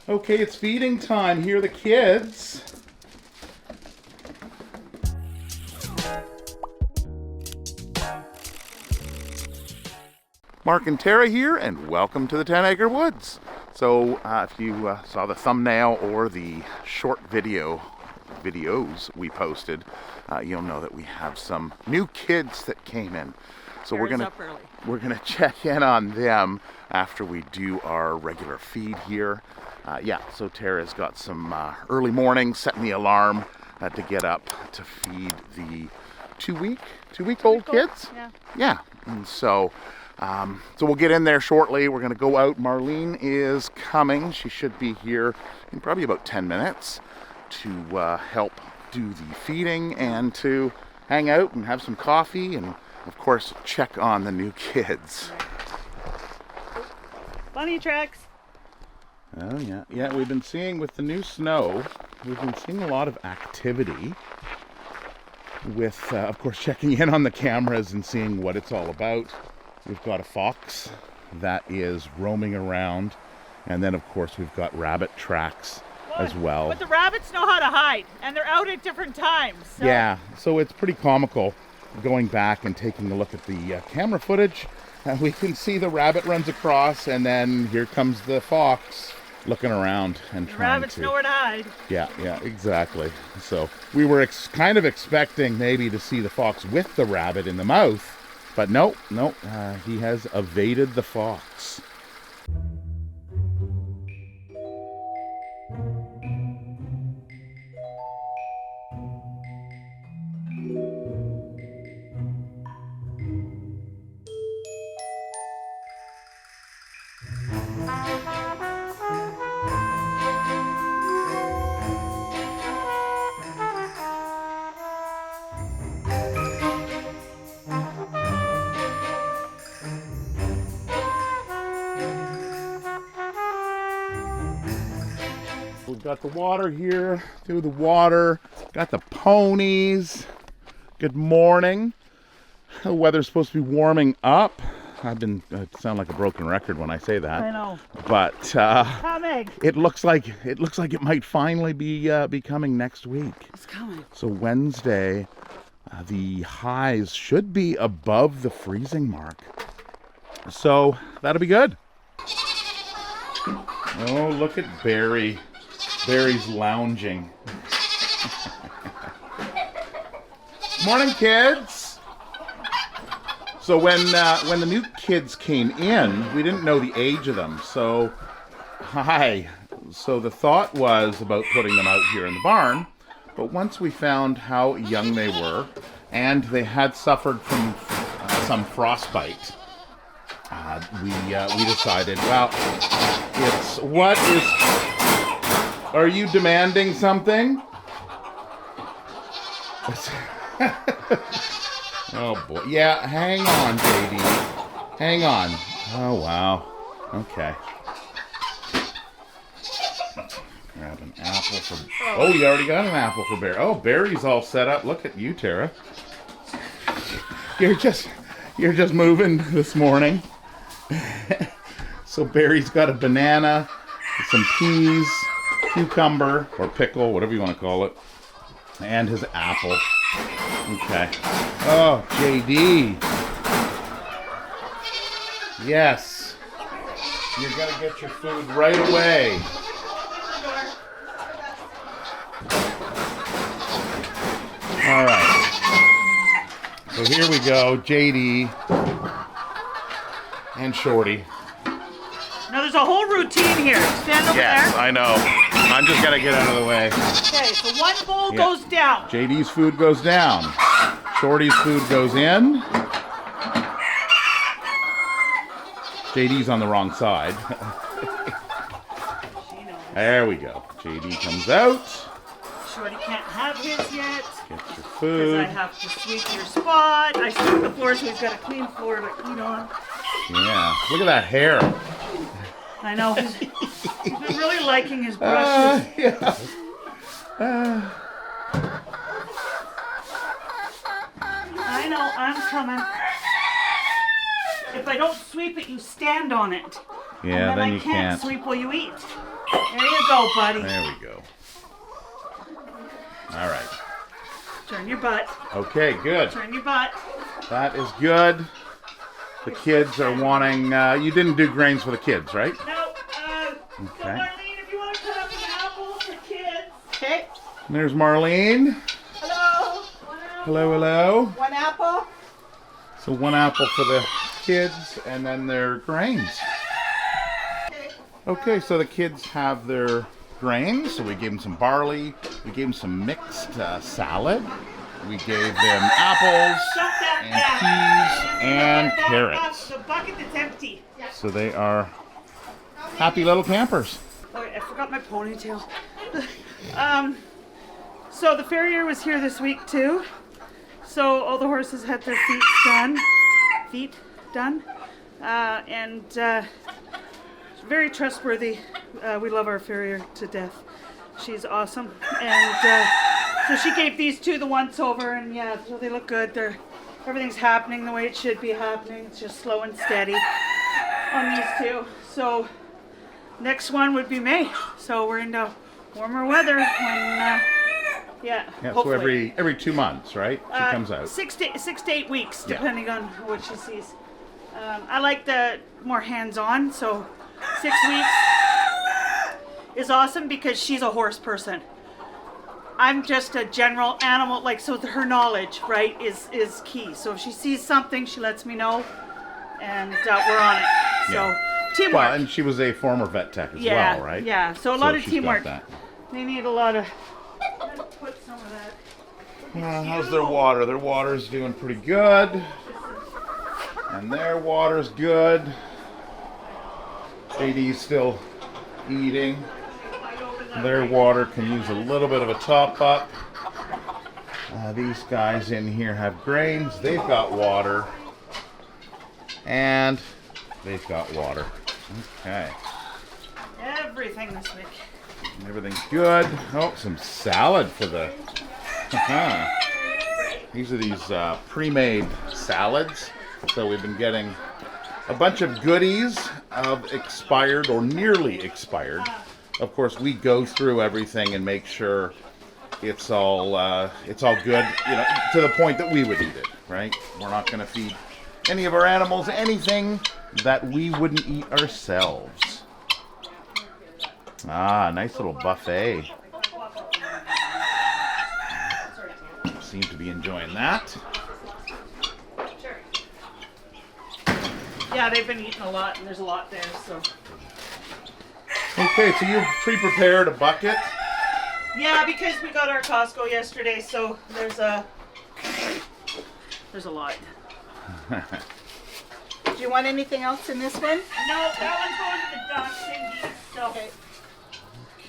Okay, it's feeding time. Here are the kids. Mark and Tara here, and welcome to the 10 Acre Woods. So if you saw the thumbnail or the short videos we posted, you'll know that we have some new kids that came in. So we're gonna check in on them after we do our regular feed here. So Tara's got some early morning, setting the alarm to get up to feed the two-week-old kids. Yeah, and so we'll get in there shortly. We're gonna go out. Marlene is coming. She should be here in probably about 10 minutes to help do the feeding and to hang out and have some coffee and, of course, check on the new kids. Bunny tracks. Oh, yeah. Yeah, we've been seeing with the new snow, we've been seeing a lot of activity with, of course, checking in on the cameras and seeing what it's all about. We've got a fox that is roaming around, and then, of course, we've got rabbit tracks as well. But the rabbits know how to hide, and they're out at different times. So. Yeah, so it's pretty comical going back and taking a look at the camera footage. We can see the rabbit runs across, and then here comes the fox looking around and trying to... Rabbits know where to hide. Yeah, exactly. So we were kind of expecting maybe to see the fox with the rabbit in the mouth, but no, he has evaded the fox. We've got the water here, through the water, got the ponies. Good morning. The weather's supposed to be warming up. I sound like a broken record when I say that. I know. But coming. It looks like it might finally be coming next week. It's coming. So Wednesday, the highs should be above the freezing mark. So that'll be good. Oh, look at Barry. Barry's lounging. Morning, kids. So when the new kids came in, we didn't know the age of them. So, hi. So the thought was about putting them out here in the barn. But once we found how young they were, and they had suffered from some frostbite, we decided, well, are you demanding something? Oh boy. Yeah, hang on, JD. Hang on. Oh wow. Okay. Grab an apple for... Oh, you already got an apple for Barry. Oh, Barry's all set up. Look at you, Tara. You're just moving this morning. So Barry's got a banana, some peas, cucumber, or pickle, whatever you want to call it, and his apple. Okay. Oh, JD. Yes. You're going to get your food right away. All right. So here we go, JD and Shorty. Now there's a whole routine here. Stand over there. Yes, I know. I'm just going to get out of the way. Okay, so one bowl goes down. JD's food goes down. Shorty's food goes in. JD's on the wrong side. There we go. JD comes out. Shorty can't have his yet. Get your food. Because I have to sweep your spot. I sweep the floor so he's got a clean floor to eat on. Yeah. Look at that hair. I know. He's been really liking his brushes. Yeah. I know. I'm coming. If I don't sweep it, you stand on it. Yeah, and then I you can't can't. sweep while you eat. There you you go, buddy. There we go. All right. Turn your butt. Okay, good. Turn your butt. That is good. The kids are wanting, you didn't do grains for the kids, right? No, Okay. so Marlene, if you want to cut up an apple for kids. Okay. And there's Marlene. Hello. Hello, hello. One apple. So 1 apple for the kids, and then their grains. Okay, so the kids have their grains. So we gave them some barley. We gave them some mixed salad. We gave them apples and peas and carrots. The bucket that's empty. So they are happy little campers. Oh, I forgot my ponytail. So the farrier was here this week too. So all the horses had their feet done, and very trustworthy. We love our farrier to death. She's awesome, and so she gave these two the once over, and yeah, so they look good. Everything's happening the way it should be happening. It's just slow and steady on these two. So next one would be May. So we're into warmer weather when. Yeah, Yeah, so hopefully. every 2 months, right? She comes out. 6 to 8 weeks, Yeah. depending on what she sees. I like the more hands-on, so 6 weeks is awesome because she's a horse person. I'm just a general animal, like, so her knowledge, right, is key. So if she sees something, she lets me know, and we're on it. So Yeah. teamwork. Well, and she was a former vet tech as Yeah, well, right? yeah. So a lot of she's got teamwork. that. They need a lot of. Let's put some of that. How's their water? Their water's doing pretty good. And their water's good. JD's still eating. Their water can use a little bit of a top up. These guys in here have grains. They've got water. And they've got water. Okay. Everything this week. Everything's good. Oh, some salad for the... These are these pre-made salads. So we've been getting a bunch of goodies of expired or nearly expired. Of course, we go through everything and make sure it's all good, you know, to the point that we would eat it, right? We're not going to feed any of our animals anything that we wouldn't eat ourselves. Ah, nice little buffet. Seem to be enjoying that. Yeah, they've been eating a lot, and there's a lot there, so. Okay, so you've pre-prepared a bucket. Yeah, because we got our Costco yesterday, so there's a lot. Do you want anything else in this one? No, that one's going to the duck thingy. So. Okay.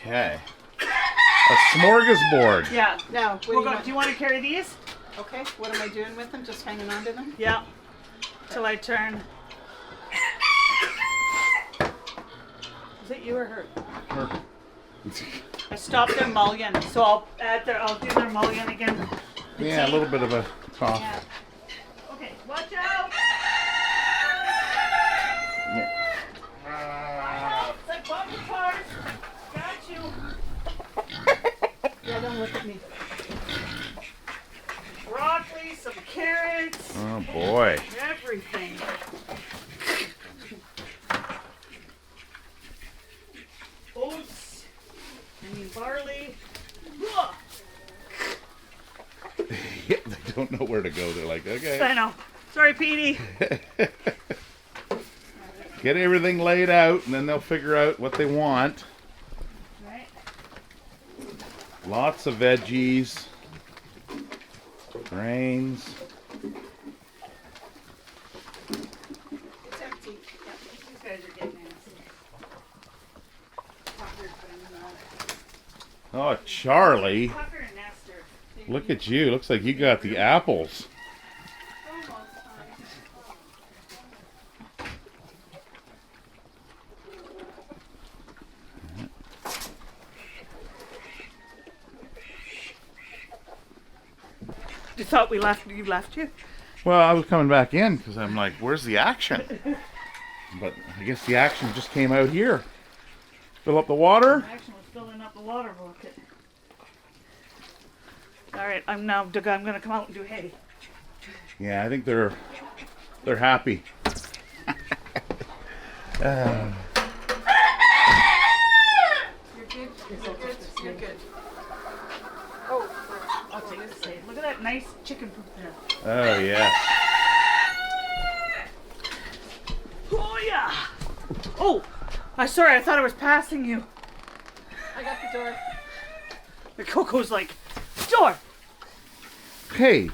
Okay. A smorgasbord. Yeah. Now, Do you want to carry these? Okay. What am I doing with them? Just hanging on to them? Yeah. Till I turn. Is it you or her? I stopped their mullion, so I'll do their mullion again. Yeah, a little bit of a cough. Yeah. Okay, watch out! It's like bumper cars. Got you. Yeah, don't look at me. Broccoli, some carrots, Oh boy. everything. Oats, barley. Yeah, they don't know where to go. They're like, okay. I know. Sorry, Petey. Get everything laid out, and then they'll figure out what they want. Right. Lots of veggies, grains. It's empty. These guys are getting nasty. Oh, Charlie. Tucker and Nestor. Look at you. Looks like you got the apples. You thought we left? You left you? Well, I was coming back in because I'm like, where's the action? But I guess the action just came out here. Fill up the water. Action was up the water bucket. All right, I'm gonna come out and do hay. Yeah, I think they're happy. You're good. You're good. You're good. Oh, I'll take this hay. Look at that nice chicken poop there. Oh yeah. Oh yeah. Oh, I'm sorry. I thought I was passing you. I got the door. The Coco's like, door. Hey.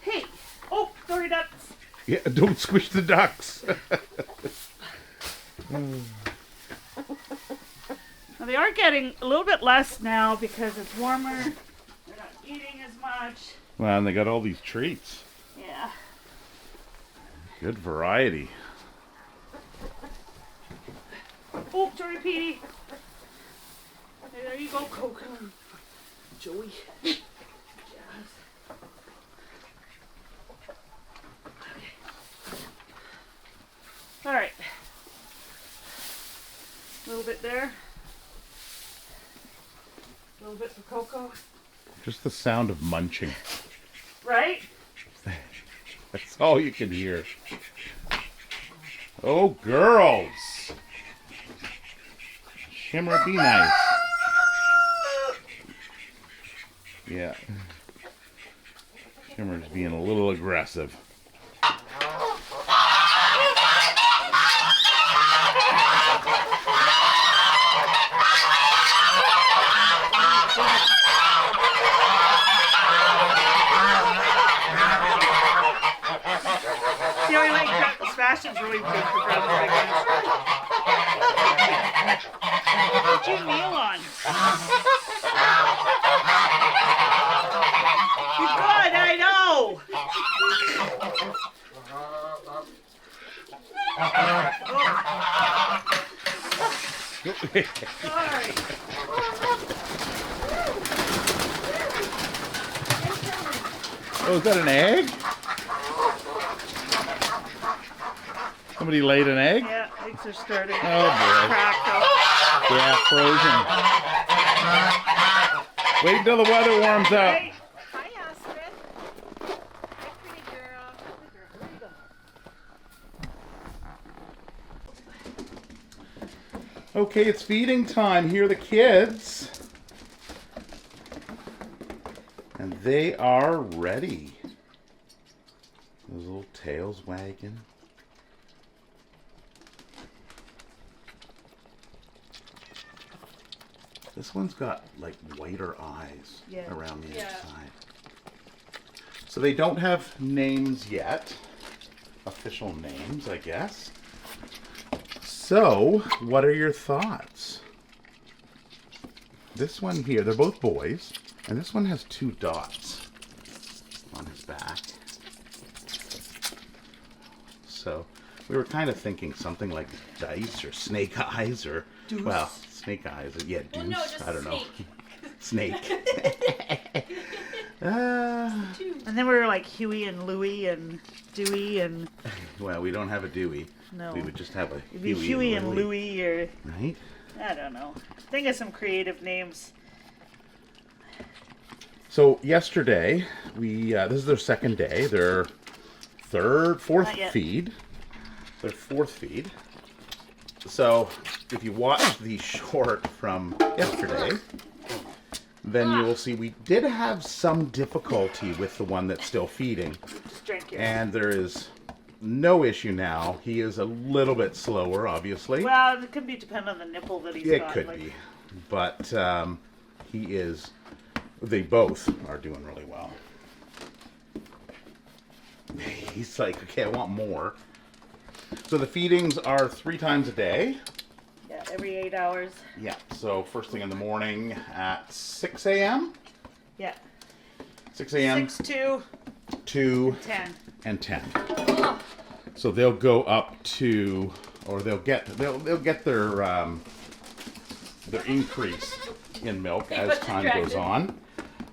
Hey. Oh, sorry, ducks. Yeah, don't squish the ducks. Now, they are getting a little bit less now because it's warmer. They're not eating as much. Well, and they got all these treats. Yeah. Good variety. Oh, sorry, Petey. There you go, Coco. Joey. Yes. All right. A little bit there. A little bit for Coco. Just the sound of munching. Right? That's all you can hear. Oh, girls. Shimmer, be nice. Yeah. Shimmer's being a little aggressive. See how he like Sebastian's really good for grabbing big ones. What did you kneel on? You're good, I know. Sorry. Oh, is that an egg? Somebody laid an egg? Yeah, eggs are starting to Oh, boy. crack up. Yeah, frozen. Wait until the weather warms up. Hey, Hi, Astrid. Hi, pretty girl. Okay, it's feeding time. Here are the kids. And they are ready. Those little tails wagging. This one's got like whiter eyes around the inside. So they don't have names yet. Official names, I guess. So, what are your thoughts? This one here, they're both boys, and this one has 2 dots on his back. So, we were kind of thinking something like dice or snake eyes or, Deuce. well, snake eyes, yeah, deuce, Well, no, just I don't know. snake. Snake. and then we were like Huey and Louie and Dewey and Well, we don't have a Dewey. no. We would just have a It'd be Huey and Louie or Right? I don't know. Think of some creative names. So yesterday, this is their second day. Their fourth Not yet. feed. Their 4th feed. So if you watch the short from yesterday, then you will see we did have some difficulty with the one that's still feeding. Just drink it. And there is no issue now. He is a little bit slower, obviously. Well, it could be dependent on the nipple that he's It got. could like, be. But they both are doing really well. He's like, okay, I want more. So the feedings are 3 times a day. Yeah, every 8 hours. Yeah, so first thing in the morning at 6 a.m. Yeah. 6 a.m. 6, 2, 2, 10. and 10. So they'll go up to, or they'll get their increase in milk as but time distracted. goes on.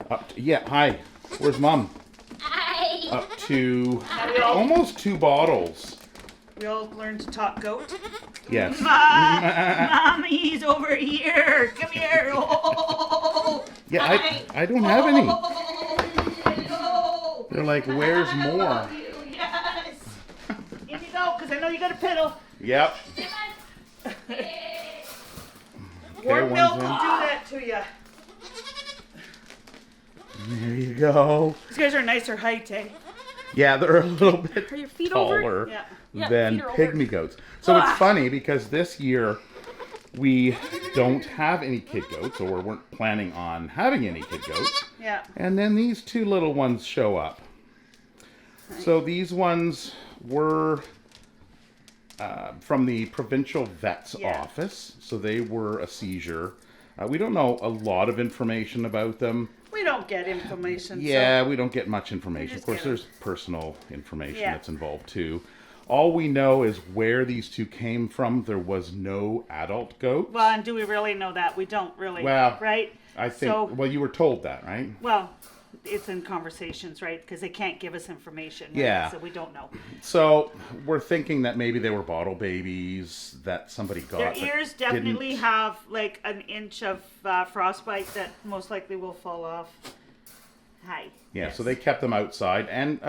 Up to, yeah, hi. Where's Mom? Hi. Up to we all- almost 2 bottles. We all learned to talk goat. Yes. Mommy's over here. Come here. Oh. Yeah, I don't have any. They're like, where's more? Yes. In you go, because I know you got a piddle. Yep. Warm one's milk in. will do that to you. There you go. These guys are nicer height, eh? Yeah, they're a little bit Are your feet over? taller Yeah. Yeah, than feet are over. pygmy goats. So it's funny because this year we don't have any kid goats, or weren't planning on having any kid goats. Yeah. And then these two little ones show up. So these ones were from the provincial vet's Yeah. office. So they were a seizure. We don't know a lot of information about them. We don't get information. Yeah, we don't get much information. Of just course, get there's personal information Yeah. that's involved too. All we know is where these two came from. There was no adult goat. Well, and do we really know that? We don't really. Well, right? I think, So, well, you were told that, right? well, it's in conversations, right? Because they can't give us information. Right? Yeah. So we don't know. So we're thinking that maybe they were bottle babies that somebody got. Their but ears definitely didn't. have like an inch of frostbite that most likely will fall off. Hi. Yeah, Yes. so they kept them outside, and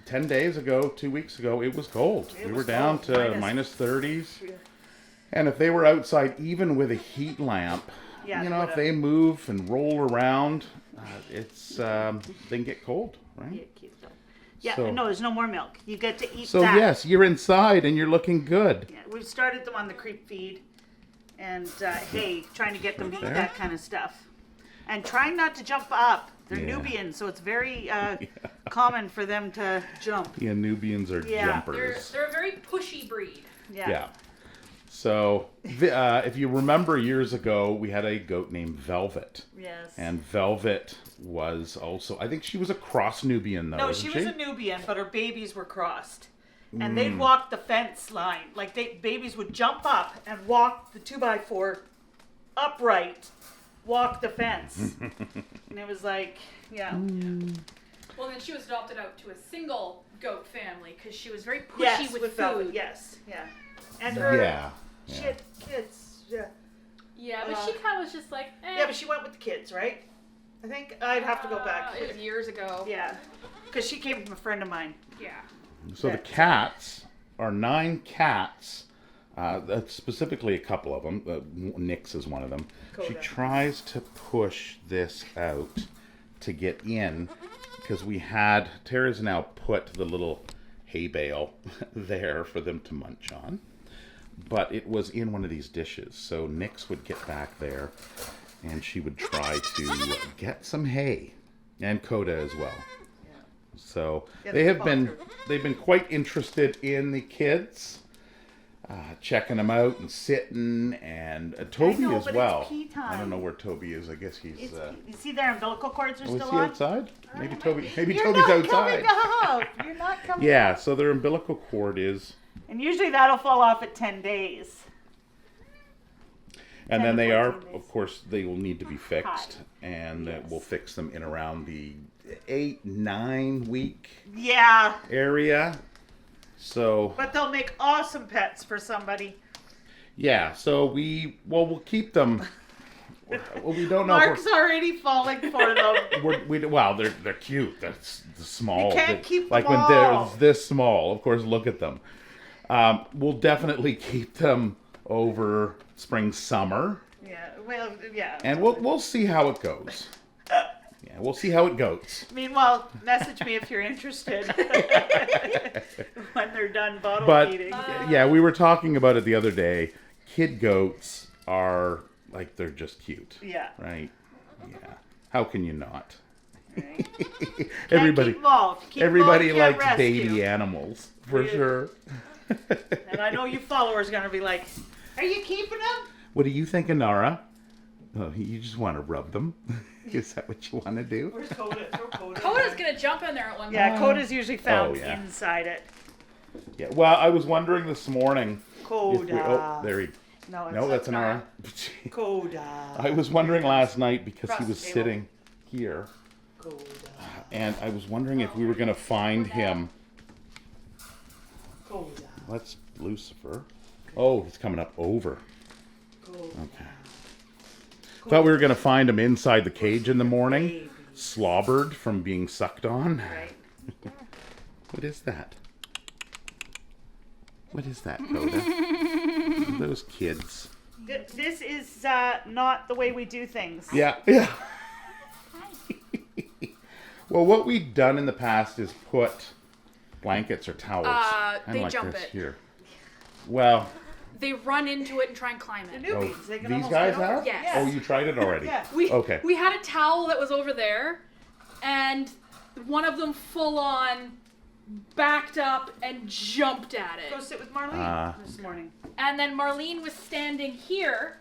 10 days ago, 2 weeks ago, it was cold. It We were was down cold, to minus 30s. And if they were outside, even with a heat lamp, Yeah, you they know, if would've- they move and roll around, it's they can get cold, right? Yeah, cute though. Yeah, So- no, there's no more milk. You get to eat So that. yes, you're inside and you're looking good. Yeah, we've started them on the creep feed and hay, trying to get them to eat There. that kind of stuff. And trying not to jump up. They're Yeah. Nubian, so it's very common for them to jump. Yeah, Nubians are Yeah. jumpers. They're a very pushy breed. Yeah. So if you remember years ago, we had a goat named Velvet. Yes. And Velvet was also, I think she was a cross Nubian though, No, wasn't she was a Nubian, but her babies were crossed. And they'd Mm. walk the fence line. Like babies would jump up and walk the 2x4 upright, walk the fence. And it was like, yeah. Well, then she was adopted out to a single goat family because she was very pushy Yes, with with food. Velvet, yes, yeah. And her, Yeah. she had kids, yeah. Yeah, but she kind of was just like, eh. Yeah, but she went with the kids, right? I think I'd have to go back. It was years ago. Yeah, because she came from a friend of mine. Yeah. So the cats are 9 cats. Specifically, a couple of them. Nix is one of them. She Coda. tries to push this out to get in because Tara's now put the little hay bale there for them to munch on. But it was in one of these dishes. So Nix would get back there and she would try to get some hay, and Coda as well. So Yeah, they they have been bond her. they've been quite interested in the kids, checking them out and sitting, and Toby know, as but it's well. pee I don't time. know where Toby is. I guess he's. It's, you see their umbilical cords are Was still he on? outside? Maybe Toby. Maybe You're Toby's not outside. coming up. You're not coming Yeah. So their umbilical cord is, And usually that'll fall off at 10 days. and 10 then to they are, 14 days. of course, they will need to be fixed, Hi. and Yes. we'll fix them in around the 8-9 week Yeah, area. So but they'll make awesome pets for somebody. yeah. So we'll keep them. Well, we don't know. if Mark's already falling for them. well, they're cute. That's the small. You can't keep like them when all. they're this small. Of course, look at them. We'll definitely keep them over spring, summer, Yeah, well, yeah. and we'll see how it goes. Yeah, we'll see how it goes. Meanwhile, message me if you're interested when they're done bottle But feeding. yeah, we were talking about it the other day. Kid goats are like, they're just cute. Yeah. Right. Yeah. How can you not? Right. Everybody. Keep involved. Keep Everybody involved, likes can't baby rescue. animals, for Yeah. sure. And I know you followers are going to be like, are you keeping them? What do you think, Anara? Oh, you just want to rub them? Is that what you want to do? Where's Coda? Throw Coda. Coda's gonna jump in there at one Yeah, Coda's usually found Oh, yeah. inside it. Yeah. Well, I was wondering this morning. If Coda. oh, there he. No, it's No, that's Anara. Coda. I was wondering last night because he Across was the table. sitting here, Coda. and I was wondering if we were going to find him. Coda. That's Lucifer. Oh, he's coming up over. Coda. Okay. Thought we were gonna find them inside the cage in the morning, slobbered from being sucked on. Right. What is that? What is that, Coda? Those kids. This is not the way we do things. Yeah, yeah. Well, what we've done in the past is put blankets or towels. They like jump this it. Here. Well, They run into it and try and climb The it. Nubians, they can these almost guys get over. have? Yes. Oh, you tried it already? Yeah. Okay. We had a towel that was over there, and one of them full on backed up and jumped at Go it. sit with Marlene this morning. And then Marlene was standing here,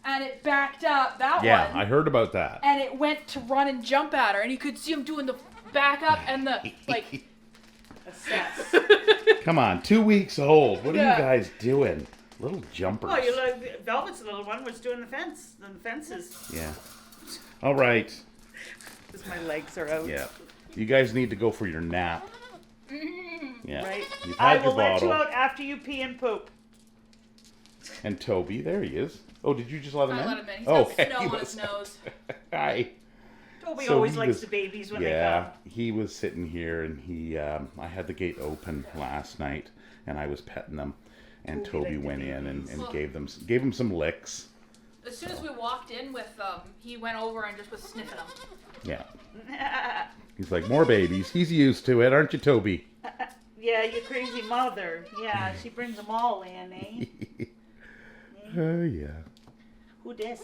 and it backed up that Yeah, one. I heard about that. And it went to run and jump at her, and you could see him doing the back up and the like. Assess. Come on, 2 weeks old. What are Yeah. you guys doing? Little jumpers. Oh, you look, Velvet's the little one was doing the fence. The fences. Yeah. All right. Because my legs are out. Yeah. You guys need to go for your nap. Yeah. Right. You've I had will your let bottle. you out after you pee and poop. And Toby, there he is. Oh, did you just let him I in? let him in. He's Oh, got okay. snow He on was- his nose. Hi. Toby So always he likes was- the babies when Yeah, they come. he was sitting here, and he. I had the gate open last night, and I was petting them, and Toby Toby liked the went in and babies. gave him some licks. As soon as we walked in with he went over and just was sniffing them. Yeah. He's like, more babies. He's used to it, aren't you, Toby? Yeah, you crazy mother. Yeah, she brings them all in, eh? Oh, yeah. Who dis?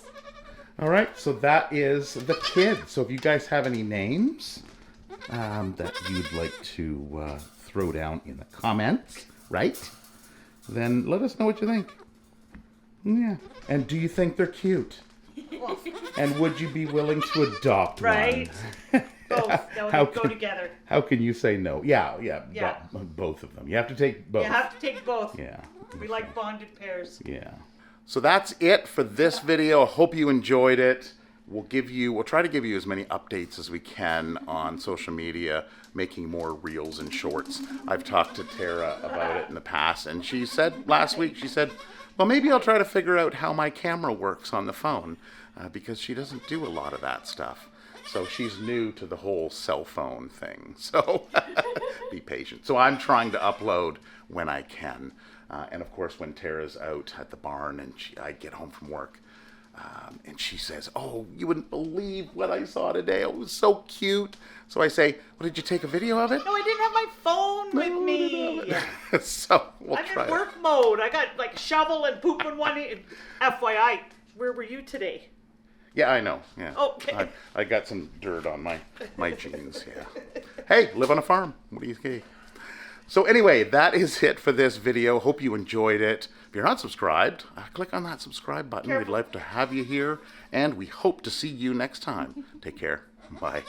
All right, so that is the kids. So if you guys have any names that you'd like to throw down in the comments, right? Then let us know what you think. Yeah. And do you think they're cute? And would you be willing to adopt Right. one? Both. They'll How go can- together. How can you say no? Yeah, Yeah. both of them. You have to take both. You have to take both. Yeah. We like bonded pairs. Yeah. So that's it for this video. I hope you enjoyed it. We'll try to give you as many updates as we can on social media, making more reels and shorts. I've talked to Tara about it in the past, and she said last week, well, maybe I'll try to figure out how my camera works on the phone, because she doesn't do a lot of that stuff. So she's new to the whole cell phone thing. So be patient. So I'm trying to upload when I can. And of course, when Tara's out at the barn and I get home from work, and she says, oh, you wouldn't believe what I saw today. It was so cute. So I say, well, did you take a video of it? No, I didn't have my phone with me. So we'll I'm try in it. work mode. I got like shovel and poop in one hand. FYI, where were you today? Yeah, I know. Yeah. Okay. I got some dirt on my jeans. Yeah. Hey, live on a farm. What do you think? So anyway, that is it for this video. Hope you enjoyed it. If you're not subscribed, click on that subscribe button. Careful. We'd love to have you here, and we hope to see you next time. Take care. Bye.